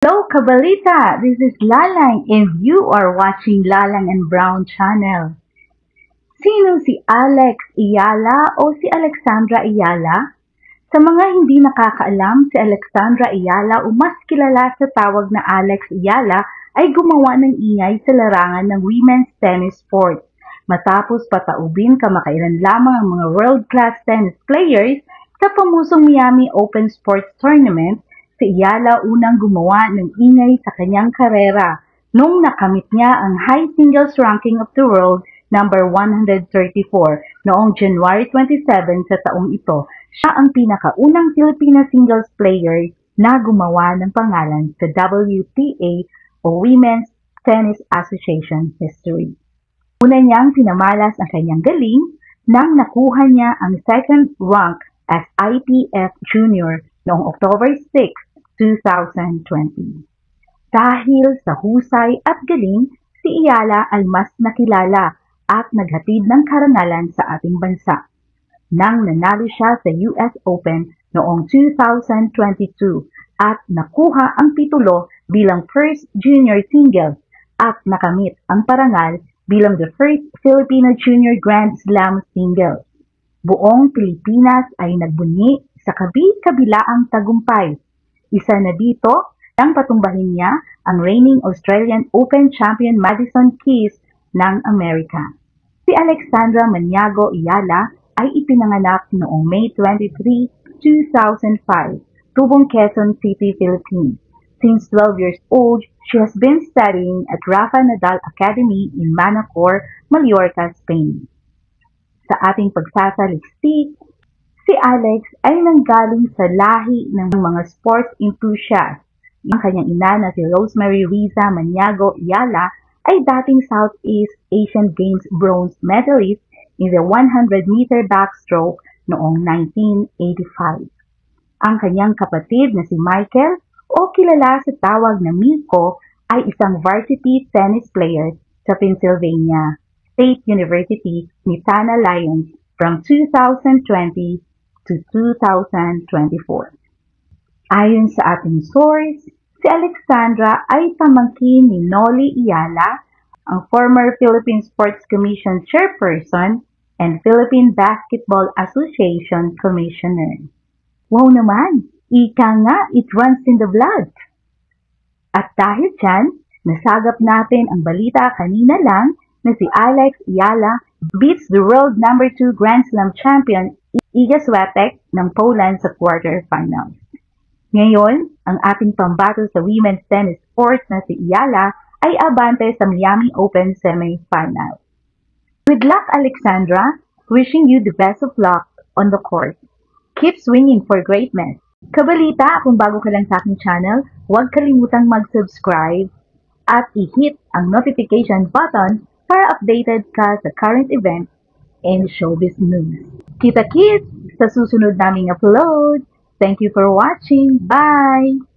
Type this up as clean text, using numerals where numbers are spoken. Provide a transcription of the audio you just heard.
Hello, Kabalita! This is Lalang and you are watching Lalang and Brown channel. Sino si Alex Ayala o si Alexandra Ayala? Sa mga hindi nakakaalam, si Alexandra Ayala o mas kilala sa tawag na Alex Ayala ay gumawa ng ingay sa larangan ng women's tennis sport. Matapos pataubin kamakailan lamang ang mga world-class tennis players sa pamusong Miami Open Sports Tournament, si Ayala unang gumawa ng ingay sa kanyang karera nung nakamit niya ang high singles ranking of the world number 134 noong January 27 sa taong ito. Siya ang pinakaunang Filipina singles player na gumawa ng pangalan sa WTA o Women's Tennis Association history. Una niyang pinamalas ang kanyang galing nang nakuha niya ang second rank as ITF Junior noong October 6, 2020. Dahil sa husay at galing, si Ayala ay mas nakilala at naghatid ng karangalan sa ating bansa. Nang nanalo siya sa US Open noong 2022 at nakuha ang titulo bilang first junior singles at nakamit ang parangal bilang the first Filipino junior Grand Slam singles. Buong Pilipinas ay nagbunyi sa kabi-kabilaang tagumpay. Isa na dito nang patumbahin niya ang reigning Australian Open champion Madison Keys ng Amerika. Si Alexandra Maniago Ayala ay ipinanganak noong May 23, 2005, Tubong, Quezon City, Philippines. Since 12 years old, she has been studying at Rafa Nadal Academy in Manacor, Mallorca, Spain. Sa ating pagsasaliksik, si Alex ay nanggaling sa lahi ng mga sports enthusiasts. Ang kanyang ina na si Rosemary Riza Maniago Ayala ay dating Southeast Asian Games bronze medalist in the 100-meter backstroke noong 1985. Ang kanyang kapatid na si Michael o kilala sa tawag na Miko ay isang varsity tennis player sa Pennsylvania State University ni Tana Lions from 2020 to 2024. Ayon sa ating source, si Alexandra ay pamangkin ni Noli Ayala, ang former Philippine Sports Commission Chairperson and Philippine Basketball Association Commissioner. Wow naman! Ika nga, it runs in the blood! At dahil dyan, nasagap natin ang balita kanina lang na si Alex Ayala beats the world number 2 Grand Slam champion Iga Swiatek ng Poland sa quarterfinals. Ngayon, ang ating pambato sa women's tennis sports na si Ayala ay abante sa Miami Open semi-final. Good luck, Alexandra! Wishing you the best of luck on the court. Keep swinging for greatness! Kabalita, kung bago ka lang sa aking channel, huwag kalimutang mag-subscribe at i-hit ang notification button para updated ka sa current events and showbiz news. Kita-kits sa susunod naming upload! Thank you for watching. Bye!